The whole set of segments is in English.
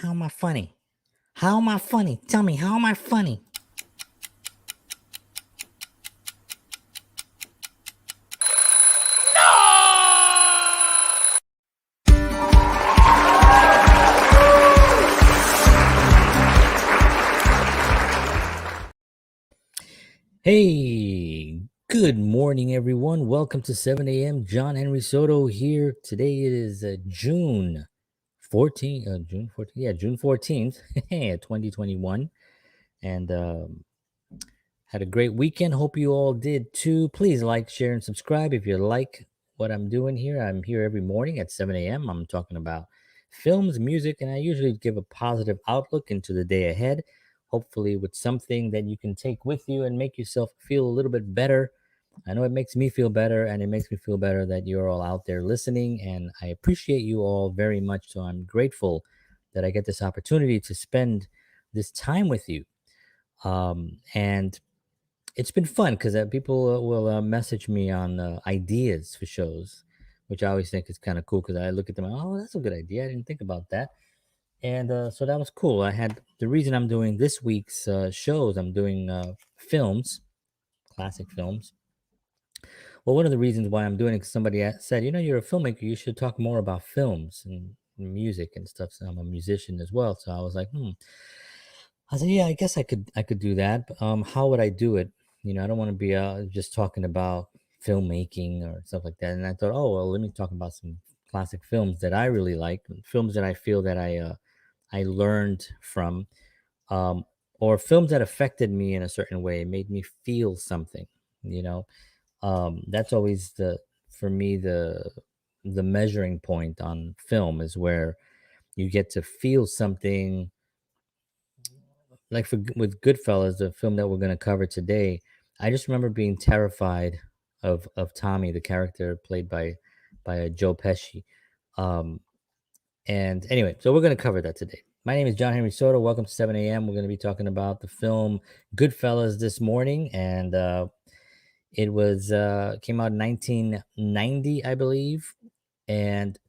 How am I funny? How am I funny? Tell me, how am I funny? Hey, good morning, everyone. Welcome to 7 a.m. John Henry Soto here. Today it is June 14th, June 14th, 2021. And had a great weekend. Hope you all did too. Please like, share, and subscribe if you like what I'm doing here. I'm here every morning at 7 a.m. I'm talking about films, music, and I usually give a positive outlook into the day ahead, hopefully with something that you can take with you and make yourself feel a little bit better. I know it makes me feel better, and it makes me feel better that you're all out there listening, and I appreciate you all very much. So I'm grateful that I get this opportunity to spend this time with you. And it's been fun because people will message me on ideas for shows, which I always think is kind of cool because I look at them, oh, that's a good idea. I didn't think about that. And so that was cool. I had the reason I'm doing this week's shows, I'm doing films, classic films. Well, one of the reasons why I'm doing it, 'cause somebody said, you're a filmmaker, you should talk more about films and music and stuff. So I'm a musician as well. So I was like, I said, yeah, I guess I could do that. But, how would I do it? I don't want to be just talking about filmmaking or stuff like that. And I thought, oh well, let me talk about some classic films that I really like, films that I feel that I learned from, um, or films that affected me in a certain way, made me feel something. You know, that's always the for me the measuring point on film is where you get to feel something like with Goodfellas, the film that we're going to cover today. I just remember being terrified of Tommy, the character played by Joe Pesci. Um, and anyway, so we're going to cover that today. My name is John Henry Soto. Welcome to 7 a.m. We're going to be talking about the film Goodfellas this morning, and it was came out in 1990, I believe, and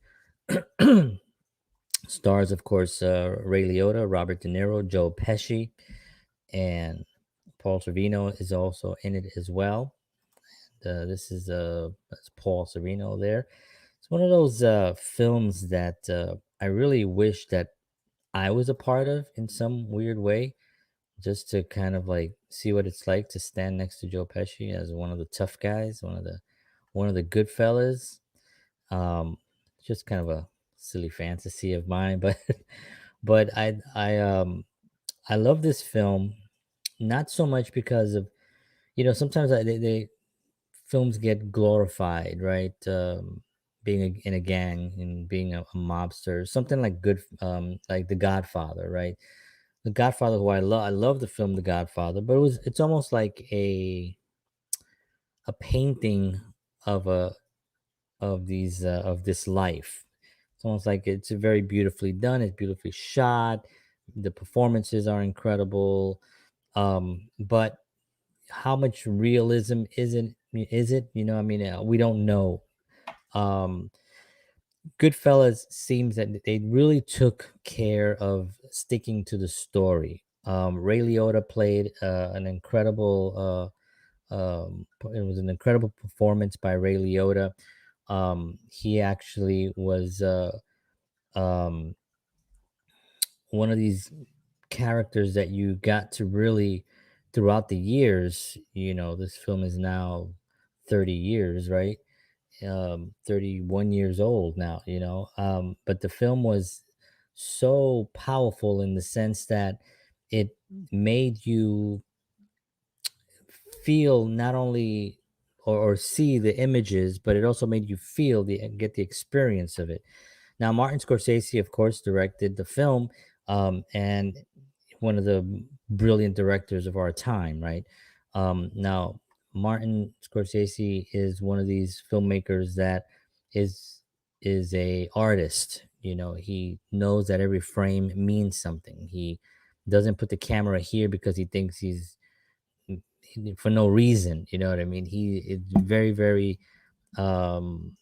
stars, of course, Ray Liotta, Robert De Niro, Joe Pesci, and Paul Sorvino is also in it as well. This is that's Paul Sorvino there. It's one of those films that I really wish that I was a part of in some weird way, just to kind of like see what it's like to stand next to Joe Pesci as one of the tough guys, one of the good fellas. Um, just kind of a silly fantasy of mine, but but I love this film, not so much because of sometimes they films get glorified, right? Being in a gang and being a mobster, something like like The Godfather, right? The Godfather, who I love the film The Godfather, but it's almost like a painting of a of this life. It's almost like it's very beautifully done. It's beautifully shot. The performances are incredible. But how much realism is it? I mean, we don't know. Um, Goodfellas seems that they really took care of sticking to the story. Ray Liotta played an incredible. It was an incredible performance by Ray Liotta. He actually was um, one of these characters that you got to really throughout the years. This film is now 30 years, right? 31 years old now, but the film was so powerful in the sense that it made you feel not only or see the images, but it also made you feel get the experience of it. Now, Martin Scorsese, of course, directed the film, and one of the brilliant directors of our time, right? Now, Martin Scorsese is one of these filmmakers that is is a artist. He knows that every frame means something. He doesn't put the camera here because he thinks for no reason. You know what I mean? He is very, um,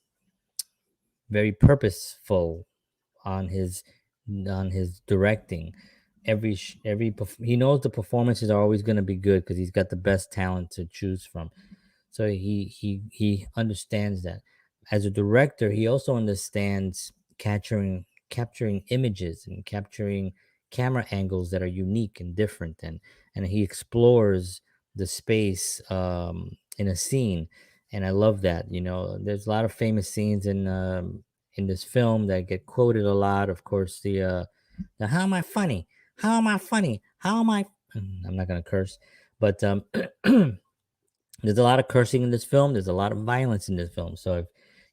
very purposeful on his on his directing. He knows the performances are always going to be good because he's got the best talent to choose from. So he understands that. As a director, he also understands capturing images and capturing camera angles that are unique and different, and he explores the space in a scene. And I love that. There's a lot of famous scenes in this film that get quoted a lot. Of course, the "How am I funny? How am I funny? How am I?" I'm not gonna curse, but there's a lot of cursing in this film. There's a lot of violence in this film. So if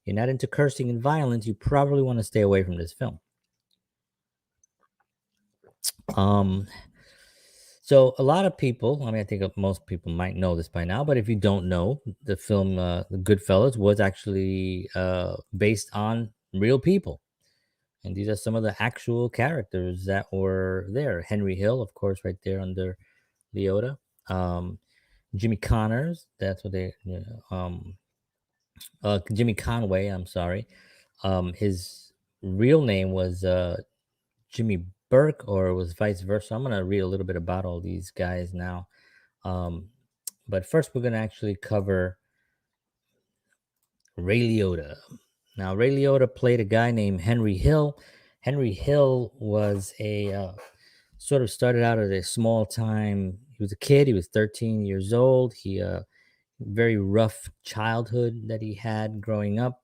you're not into cursing and violence, you probably want to stay away from this film. Um, so a lot of people, I mean, I think most people might know this by now, but if you don't know, the film The Goodfellas was actually based on real people. And these are some of the actual characters that were there. Henry Hill, of course, right there under Leota. Um, Jimmy Connors, that's what Jimmy Conway, I'm sorry. His real name was Jimmy Burke, or it was vice versa. I'm gonna read a little bit about all these guys now. Um, but first, we're gonna actually cover Ray Liotta. Now, Ray Liotta played a guy named Henry Hill. Henry Hill was a sort of started out at a small time. He was a kid. He was 13 years old. He very rough childhood that he had growing up.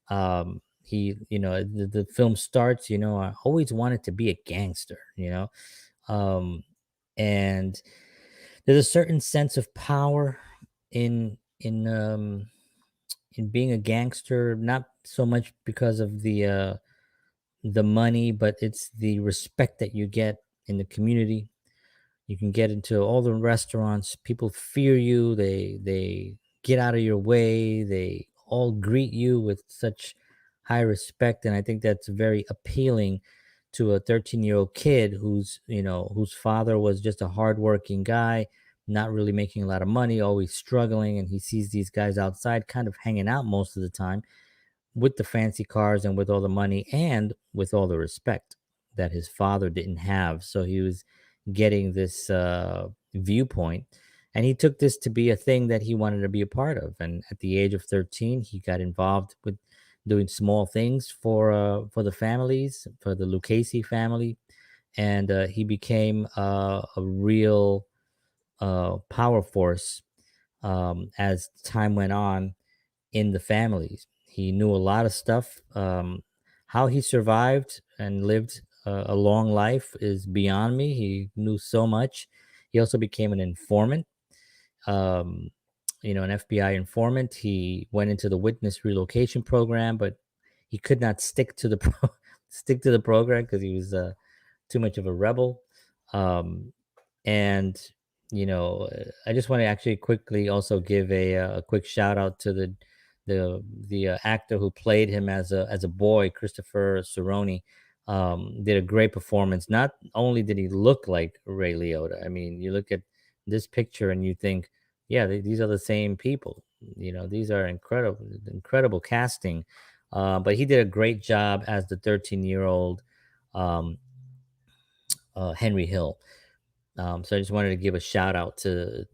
The film starts, I always wanted to be a gangster, um, and there's a certain sense of power in being a gangster, not so much because of the money, but it's the respect that you get in the community. You can get into all the restaurants. People fear you. They get out of your way. They all greet you with such high respect, and I think that's very appealing to a 13-year-old kid whose father was just a hardworking guy, not really making a lot of money, always struggling, and he sees these guys outside, kind of hanging out most of the time with the fancy cars and with all the money and with all the respect that his father didn't have. So he was getting this viewpoint, and he took this to be a thing that he wanted to be a part of. And at the age of 13, he got involved with doing small things for the families, for the Lucchese family, and he became a real power force as time went on in the families. He knew a lot of stuff. How he survived and lived a long life is beyond me. He knew so much. He also became an informant, um, an FBI informant. He went into the witness relocation program, but he could not stick to the stick to the program because he was too much of a rebel. Um, and I just want to actually quickly also give a quick shout out to the actor who played him as a boy, Christopher Cerrone. Did a great performance. Not only did he look like Ray Liotta, I mean, you look at this picture and you think, yeah, these are the same people. These are incredible casting. But he did a great job as the 13-year-old um, Henry Hill. So I just wanted to give a shout out to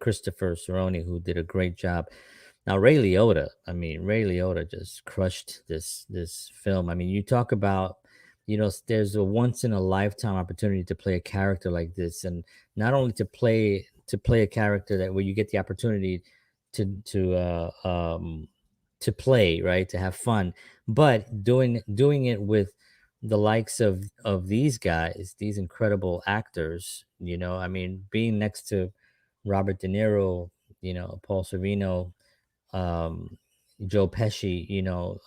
Christopher Cerrone, who did a great job. Now Ray Liotta, I mean, Ray Liotta just crushed this film. I mean, you talk about, there's a once in a lifetime opportunity to play a character like this, and not only to play a character that where you get the opportunity to play, right, to have fun, but doing it with the likes of these guys, these incredible actors. I mean, being next to Robert De Niro, Paul Sorvino, um, Joe Pesci.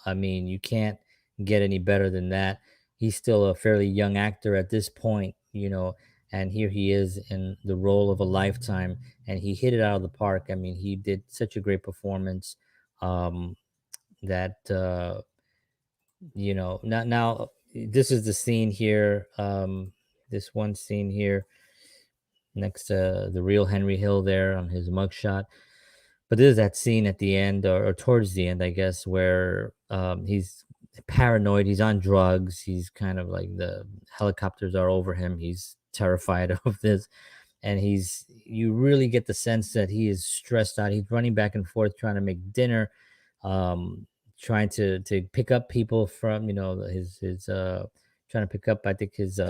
I mean, you can't get any better than that. He's still a fairly young actor at this point, and here he is in the role of a lifetime, and he hit it out of the park. I mean, he did such a great performance. Um, that now this is the scene here, this one scene here next to the real Henry Hill there on his mugshot. But this is that scene at the end, or towards the end, I guess, where he's paranoid. He's on drugs. He's kind of like the helicopters are over him. He's terrified of this, and you really get the sense that he is stressed out. He's running back and forth trying to make dinner, um, trying to pick up people from his trying to pick up, I think, his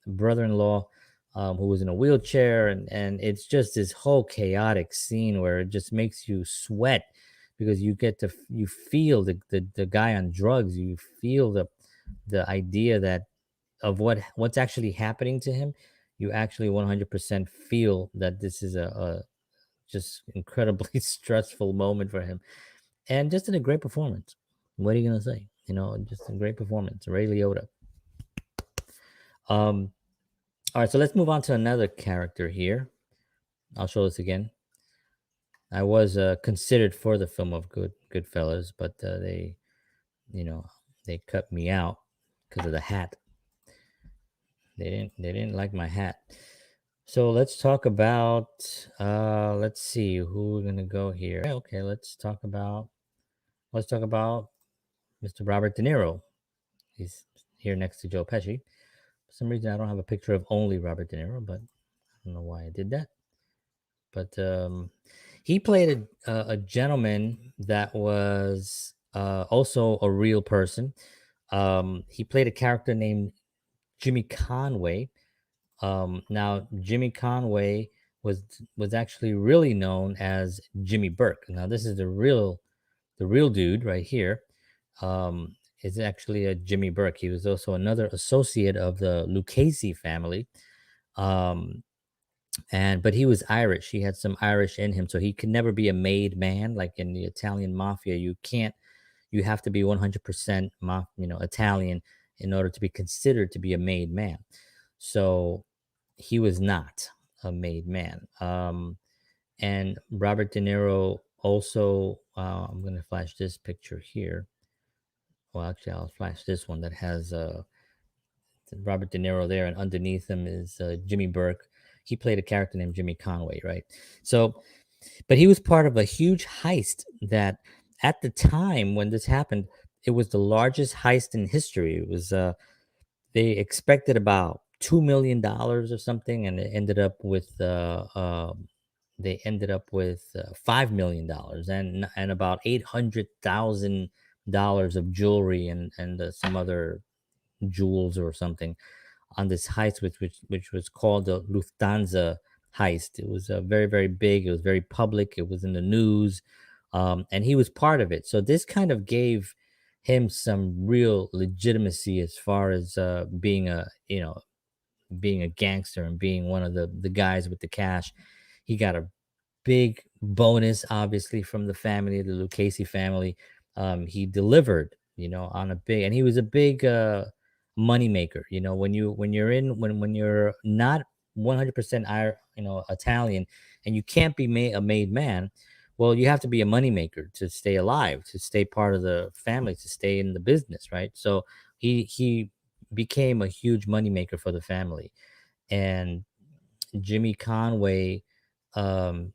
brother-in-law, who was in a wheelchair, and it's just this whole chaotic scene where it just makes you sweat because you feel the guy on drugs. You feel the idea that of what's actually happening to him. You actually 100% feel that this is a just incredibly stressful moment for him, and just in a great performance. What are you gonna say? Just a great performance. Ray Liotta. Um, all right, so let's move on to another character here. I'll show this again. I was considered for the film of Goodfellas, but you know, they cut me out because of the hat. They didn't like my hat. So let's talk about let's see who we're gonna go here. Okay, let's talk about Mr. Robert De Niro. He's here next to Joe Pesci. For some reason I don't have a picture of only Robert De Niro, but I don't know why I did that. But he played a gentleman that was also a real person. He played a character named Jimmy Conway. Now Jimmy Conway was actually really known as Jimmy Burke. Now this is the real dude right here. Is actually a Jimmy Burke. He was also another associate of the Lucchese family. Um, and but he was Irish. He had some Irish in him, so he could never be a made man like in the Italian mafia. You can't. You have to be 100% Italian in order to be considered to be a made man. So he was not a made man. And Robert De Niro also. I'm going to flash this picture here. Well, actually, I'll flash this one that has Robert De Niro there, and underneath him is Jimmy Burke. He played a character named Jimmy Conway, right? So, but he was part of a huge heist that, at the time when this happened, it was the largest heist in history. It was they expected about $2 million or something, and it ended up with $5 million and about $800,000 of jewelry and some other jewels or something on this heist, which was called the Lufthansa heist. It was very, very big. It was very public. It was in the news, and he was part of it. So this kind of gave him some real legitimacy as far as being a gangster and being one of the guys with the cash. He got a big bonus, obviously, from the family, the Lucchese family. He delivered, on a big, and he was a big money maker. When you're not 100% Italian, and you can't be a made man. Well, you have to be a money maker to stay alive, to stay part of the family, to stay in the business, right? So he became a huge money maker for the family, and Jimmy Conway um,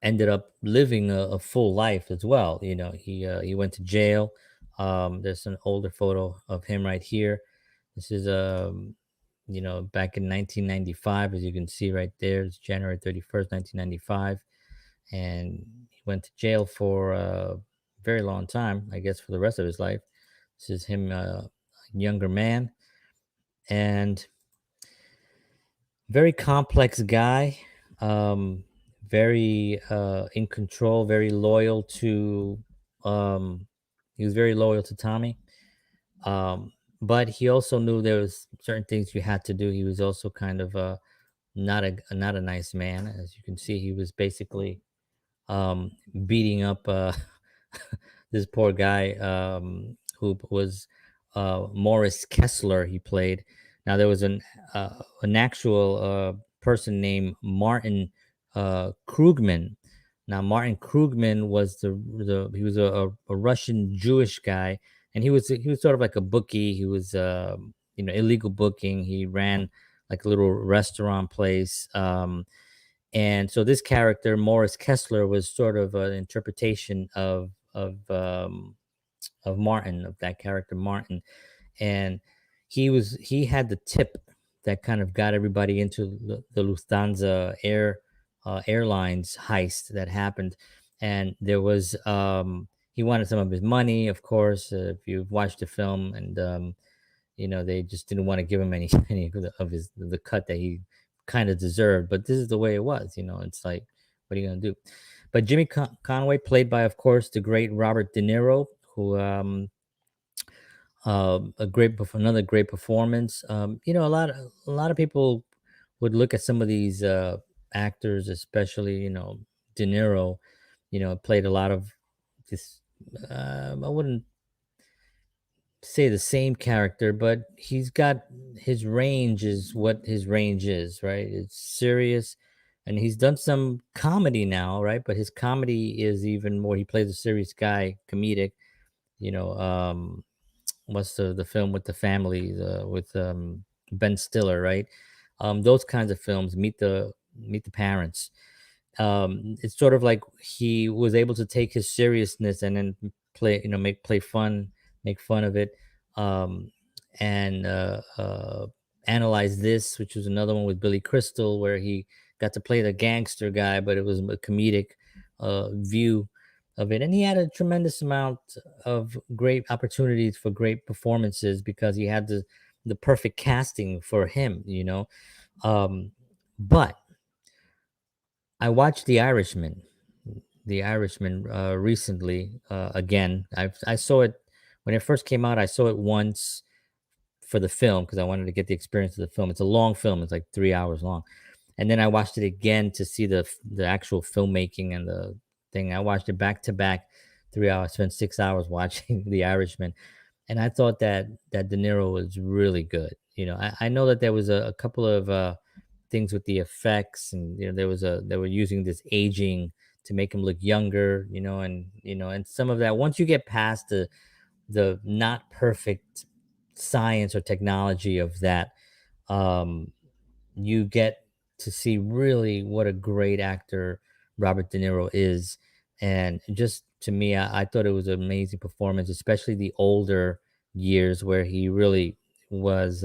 ended up living a full life as well. He went to jail. There's an older photo of him right here. This is back in 1995, as you can see right there. It's January 31st, 1995, and he went to jail for a very long time, I guess, for the rest of his life. This is him, a younger man, and very complex guy, um very in control, very loyal to um he was very loyal to Tommy, um but he also knew there was certain things you had to do. He was also kind of not a nice man. As you can see, he was basically beating up this poor guy, who was Morris Kessler. He played. Now there was an actual person named Martin Krugman. Now Martin Krugman was the he was a Russian Jewish guy, and he was sort of like a bookie. He was illegal booking. He ran like a little restaurant place. And so this character, Morris Kessler, was sort of an interpretation Martin, of that character Martin. And he had the tip that kind of got everybody into the Lufthansa airlines heist that happened. And there was he wanted some of his money, of course. If you've watched the film, and they just didn't want to give him any any of his the cut that he kind of deserved. But this is the way it was. It's like, what are you gonna do? But Jimmy Conway, played by, of course, the great Robert De Niro, who another great performance. A lot of people would look at some of these actors, especially De Niro. Played a lot of this. I wouldn't say the same character, but he's got his range is what his range is, right? It's serious, and he's done some comedy now, right? But his comedy is even more. He plays a serious guy, comedic. You know, what's the film with the family, with Ben Stiller, right? Those kinds of films. Meet the Parents. It's sort of like he was able to take his seriousness and then make fun of it, um, and analyze this, which was another one with Billy Crystal, where he got to play the gangster guy, but it was a comedic view of it, and he had a tremendous amount of great opportunities for great performances because he had the perfect casting for him. Um, but I watched The Irishman recently again. I saw it when it first came out. I saw it once for the film because I wanted to get the experience of the film. It's a long film; it's like 3 hours long, and then I watched it again to see the actual filmmaking and the thing. I watched it back to back, 3 hours. Spent 6 hours watching The Irishman, and I thought that De Niro was really good. I know that there was a couple of things with the effects, and they were using this aging to make him look younger, and some of that, once you get past the not perfect science or technology of that, um you get to see really what a great actor Robert De Niro is. And just to me, I thought it was an amazing performance, especially the older years where he really was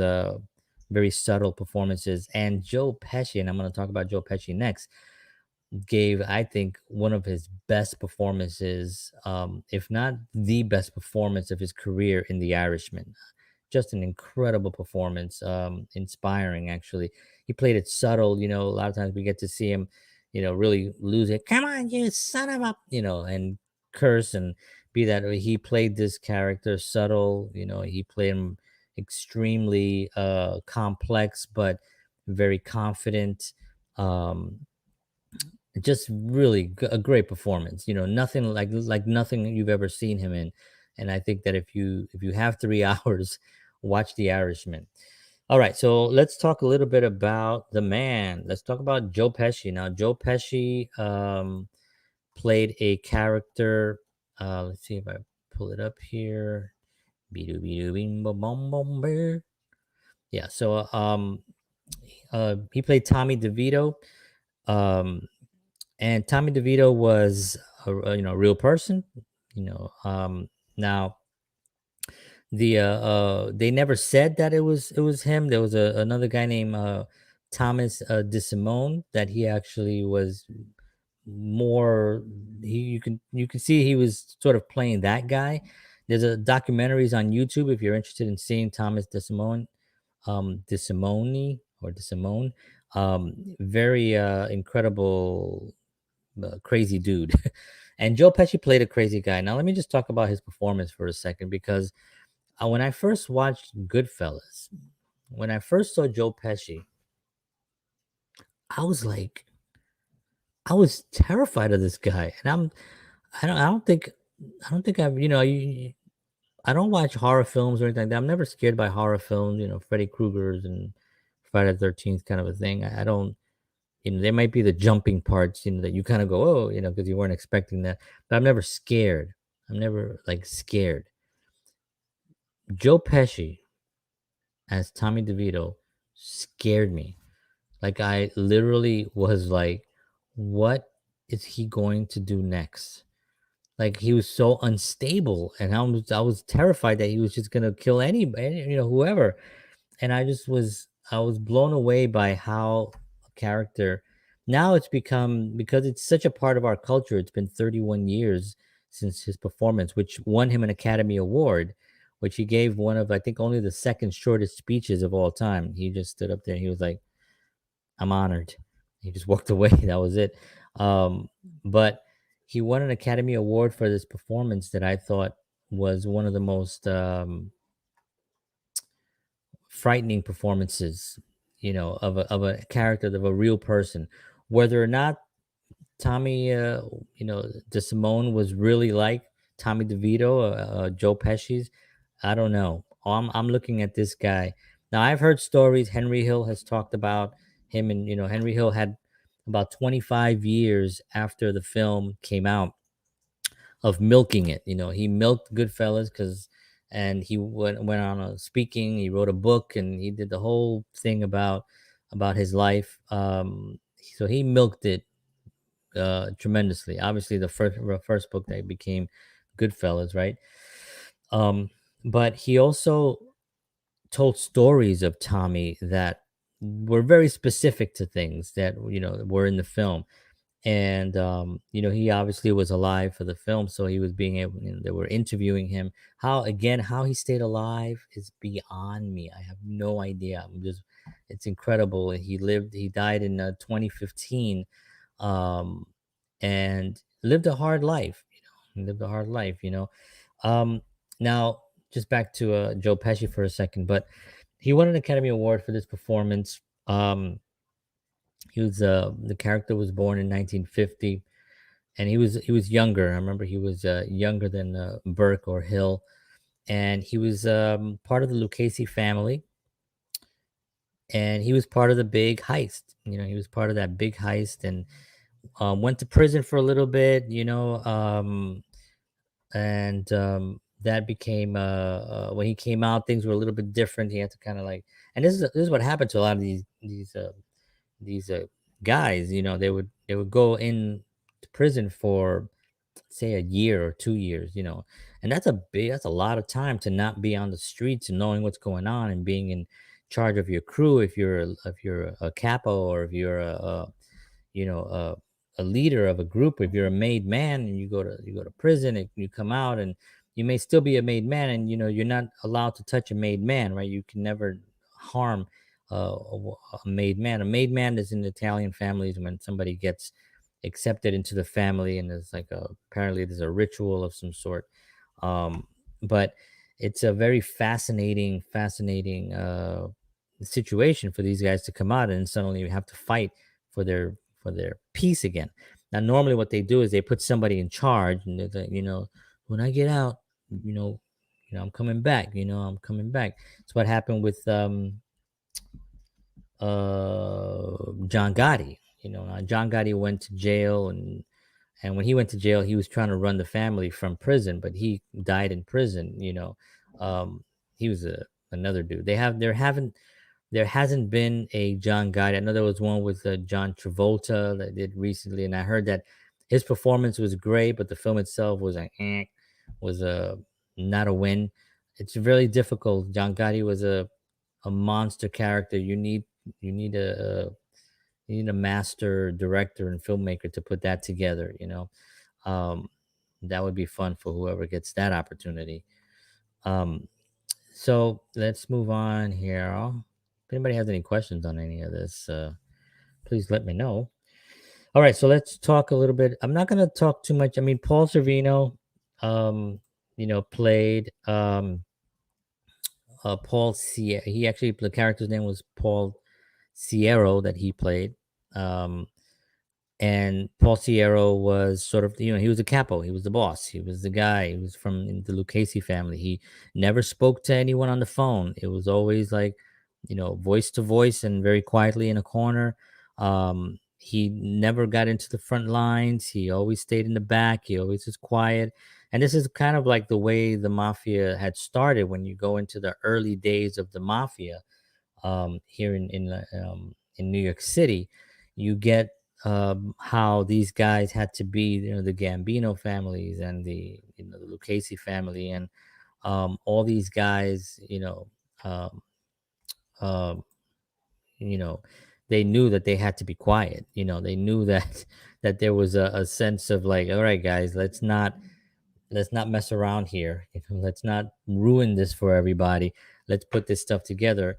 very subtle performances. And Joe Pesci, and I'm going to talk about Joe Pesci next, gave, I think, one of his best performances, if not the best performance of his career in The Irishman. Just an incredible performance, inspiring actually. He played it subtle. A lot of times we get to see him, really lose it. Come on, you son of a, and curse and be that way. He played this character subtle. He played him extremely complex, but very confident. Um, just really a great performance. Nothing like nothing you've ever seen him in. And I think that if you have 3 hours, watch The Irishman. All right, so let's talk a little bit about the man. Let's talk about Joe Pesci. Now, Joe Pesci played a character. Let's see if I pull it up here. Be-do-be-do-bing-ba-bum-bum-bear. Yeah, so he played Tommy DeVito. Um, and Tommy DeVito was a real person. Now they never said that it was him. There was another guy named Thomas DeSimone that he actually was more. You can see he was sort of playing that guy. There's a documentaries on YouTube if you're interested in seeing Thomas DeSimone, DeSimone or DeSimone. Very incredible, crazy dude. And Joe Pesci played a crazy guy. Now, let me just talk about his performance for a second because when I first watched Goodfellas, when I first saw Joe Pesci, I was like, I was terrified of this guy. And I don't think I've, I don't watch horror films or anything like that. I'm never scared by horror films, Freddy Krueger's and Friday the 13th kind of a thing. I don't, there might be the jumping parts, that you kind of go, oh, because you weren't expecting that. But I'm never scared. I'm never like scared. Joe Pesci as Tommy DeVito scared me. Like I literally was like, what is he going to do next? like he was so unstable, and I was terrified that he was just gonna kill anybody, whoever. And I was blown away by how a character, now it's become, because it's such a part of our culture. It's been 31 years since his performance, which won him an Academy Award, which he gave one of, I think, only the second shortest speeches of all time. He just stood up there and he was like, "I'm honored." He just walked away. That was it. But he won an Academy Award for this performance that I thought was one of the most frightening performances, of a character, of a real person. Whether or not Tommy, DeSimone was really like Tommy DeVito, Joe Pesci's, I don't know. I'm looking at this guy now. I've heard stories. Henry Hill has talked about him, and Henry Hill had about 25 years after the film came out of milking it. He milked Goodfellas and he went on a speaking. He wrote a book and he did the whole thing about his life. So he milked it tremendously. Obviously, the first book that became Goodfellas, right? Um, but he also told stories of Tommy that were very specific to things that were in the film. And he obviously was alive for the film, so he was being able, they were interviewing him. How he stayed alive is beyond me. I have no idea. It's incredible. He died in 2015, um and lived a hard life. He lived a hard life. um Now, just back to Joe Pesci for a second. But he won an Academy Award for this performance. The character was born in 1950, and he was younger. I remember he was younger than Burke or Hill, and he was part of the Lucchese family, and he was part of the big heist. He was part of that big heist, and went to prison for a little bit. And that became when he came out, things were a little bit different. He had to kind of like, and this is what happened to a lot of these guys. They would go in to prison for, say, a year or 2 years. And that's a lot of time to not be on the streets and knowing what's going on and being in charge of your crew, if you're a capo, or if you're you know a leader of a group. If you're a made man and you go to prison and you come out, and you may still be a made man, and you're not allowed to touch a made man, right? You can never harm a made man. A made man is in Italian families when somebody gets accepted into the family, and there's like apparently there's a ritual of some sort. But it's a very fascinating situation for these guys to come out and suddenly have to fight for their peace again. Now, normally what they do is they put somebody in charge, and they're like, when I get out, you know, I'm coming back. I'm coming back. It's what happened with John Gotti. John Gotti went to jail, and when he went to jail, he was trying to run the family from prison, but he died in prison. He was another dude. There hasn't been a John Gotti. I know there was one with John Travolta that did recently, and I heard that his performance was great, but the film itself was not a win. It's really difficult. John Gotti was a monster character. You need a master director and filmmaker to put that together. Um, that would be fun for whoever gets that opportunity. Um, so let's move on here. If anybody has any questions on any of this, please let me know. All right, so let's talk a little bit. I'm not going to talk too much. I mean, Paul Sorvino, played Paul Sierra. He actually, the character's name was Paul Sierra that he played. Um, and Paul Sierra was sort of, he was a capo. He was the boss. He was the guy. He was from the Lucchese family. He never spoke to anyone on the phone. It was always like, voice to voice and very quietly in a corner. He never got into the front lines. He always stayed in the back. He always was quiet. And this is kind of like the way the mafia had started. When you go into the early days of the mafia, here in New York City, you get how these guys had to be, the Gambino families and the Lucchese family, and all these guys, um, um, you know, they knew that they had to be quiet. They knew that that there was a sense of like, all right, guys, let's not mess around here. Let's not ruin this for everybody. Let's put this stuff together.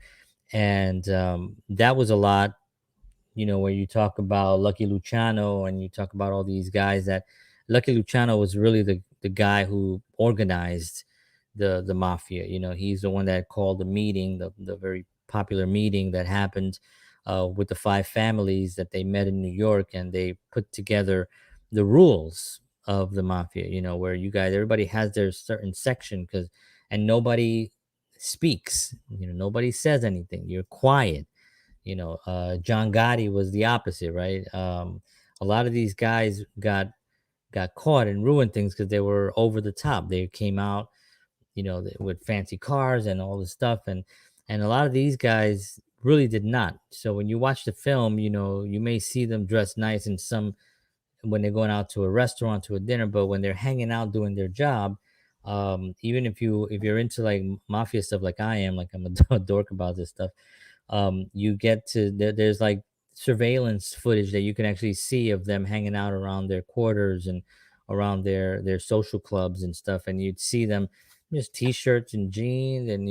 And that was a lot, where you talk about Lucky Luciano and you talk about all these guys. That Lucky Luciano was really the guy who organized the mafia. He's the one that called the meeting, the very popular meeting that happened with the five families that they met in New York, and they put together the rules of the mafia. Where everybody has their certain section, and nobody speaks. Nobody says anything. You're quiet. John Gotti was the opposite, right? A lot of these guys got caught and ruined things because they were over the top. They came out, with fancy cars and all this stuff, and a lot of these guys really did not. So when you watch the film, you may see them dressed nice in some when they're going out to a restaurant, to a dinner, but when they're hanging out doing their job, even if you're into like mafia stuff like I am, like I'm a dork about this stuff, you get to there's like surveillance footage that you can actually see of them hanging out around their quarters and around their social clubs and stuff, and you'd see them just t-shirts and jeans, and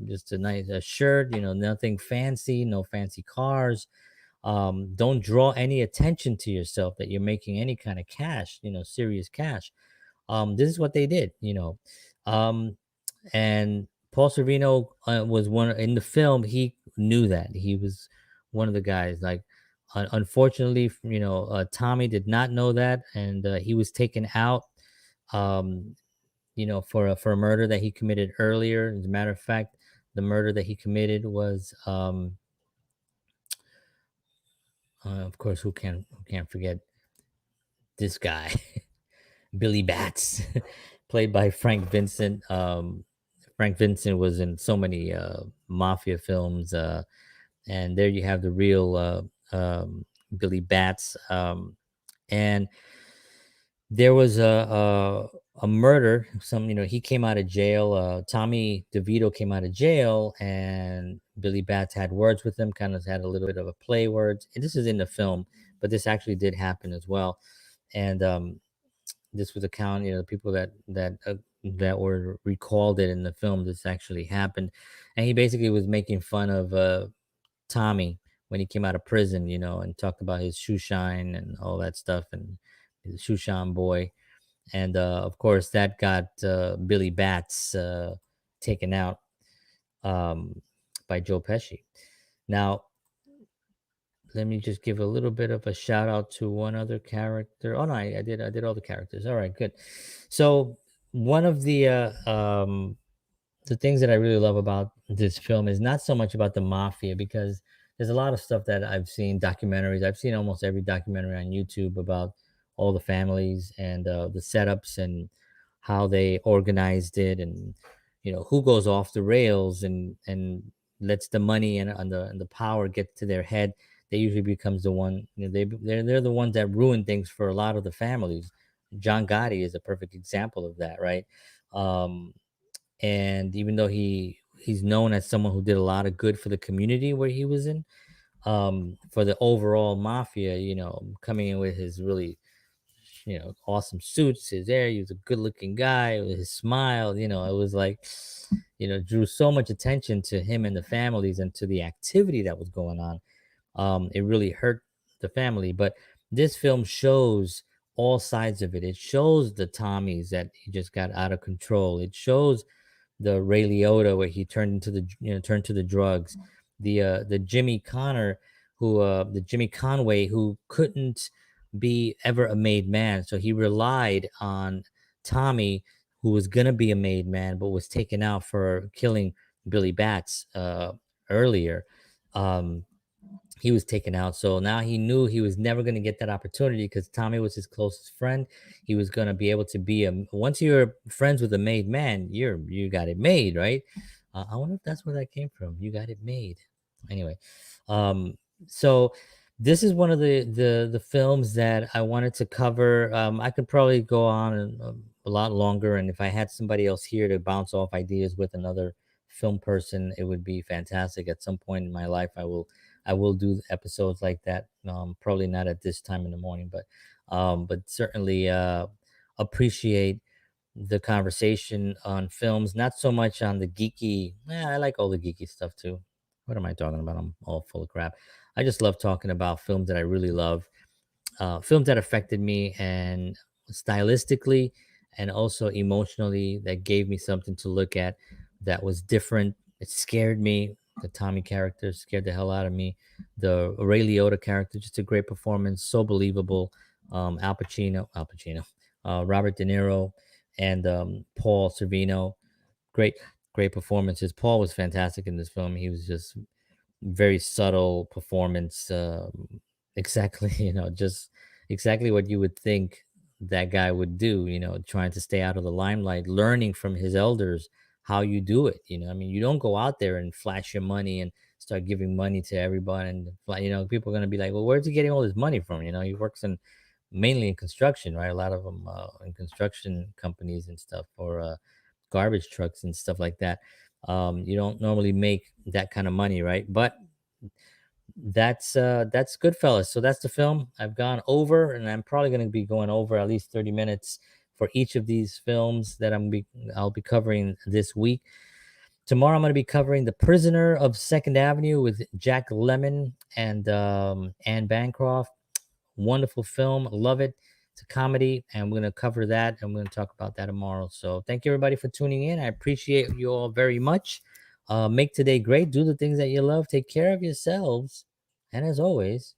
just a nice shirt, nothing fancy, no fancy cars. Don't draw any attention to yourself that you're making any kind of cash, serious cash. This is what they did. Um, and Paul Sorvino was one in the film. He knew that he was one of the guys. Like, unfortunately, Tommy did not know that, and he was taken out. Um, for a murder that he committed earlier. As a matter of fact, the murder that he committed was, of course, who can't forget this guy, Billy Bats, played by Frank Vincent. Frank Vincent was in so many mafia films, and there you have the real Billy Bats. And there was a murder. He came out of jail. Tommy DeVito came out of jail, and Billy Bats had words with him. Kind of had a little bit of a play words. And this is in the film, but this actually did happen as well. And this was a count. The people that were recalled it in the film. This actually happened, and he basically was making fun of Tommy when he came out of prison. And talked about his shoe shine and all that stuff, and the shoe shine boy. And of course, that got Billy Bats taken out um, by Joe Pesci. Now, let me just give a little bit of a shout out to one other character. Oh no, I did all the characters. All right, good. So one of the things that I really love about this film is not so much about the mafia, because there's a lot of stuff that I've seen, documentaries. I've seen almost every documentary on YouTube about all the families and the setups and how they organized it, and who goes off the rails and lets the money and the power get to their head. They usually becomes the one. They're the ones that ruin things for a lot of the families. John Gotti is a perfect example of that, right? Um, and even though he's known as someone who did a lot of good for the community where he was in, for the overall mafia, coming in with his really awesome suits, his hair, he was a good looking guy with his smile, it was like, drew so much attention to him and the families and to the activity that was going on. It really hurt the family. But this film shows all sides of it. It shows the Tommies that he just got out of control. It shows the Ray Liotta where he turned into turned to the drugs. The Jimmy Connor the Jimmy Conway, who couldn't be ever a made man, so he relied on Tommy, who was gonna be a made man but was taken out for killing Billy Bats earlier. Um, he was taken out. So now he knew he was never going to get that opportunity because Tommy was his closest friend. He was going to be able to be once you're friends with a made man, you got it made, right? I wonder if that's where that came from. You got it made. Anyway, um, so This is one of the films that I wanted to cover. I could probably go on a lot longer, and if I had somebody else here to bounce off ideas with, another film person, it would be fantastic. At some point in my life, I will do episodes like that. Probably not at this time in the morning, but certainly appreciate the conversation on films. Not so much on the geeky. I like all the geeky stuff too. What am I talking about? I'm all full of crap. I just love talking about films that I really love, films that affected me and stylistically and also emotionally, that gave me something to look at that was different. It scared me. The Tommy character scared the hell out of me. The Ray Liotta character, just a great performance, so believable. Al Pacino, Robert De Niro, and Paul Sorvino, great, great performances. Paul was fantastic in this film. He was just very subtle performance. Exactly, just exactly what you would think that guy would do. Trying to stay out of the limelight, learning from his elders how you do it. I mean, you don't go out there and flash your money and start giving money to everybody, and people are gonna be like, "Well, where's he getting all his money from?" He works in mainly in construction, right? A lot of them in construction companies and stuff, or garbage trucks and stuff like that. You don't normally make that kind of money, right? But that's Goodfellas. So that's the film. I've gone over, and I'm probably going to be going over at least 30 minutes for each of these films that I'll be covering this week. Tomorrow I'm going to be covering The Prisoner of Second Avenue with Jack Lemmon and Anne Bancroft. Wonderful film. Love it. It's a comedy, and we're going to cover that, and we're going to talk about that tomorrow. So thank you, everybody, for tuning in. I appreciate you all very much. Make today great. Do the things that you love. Take care of yourselves. And as always,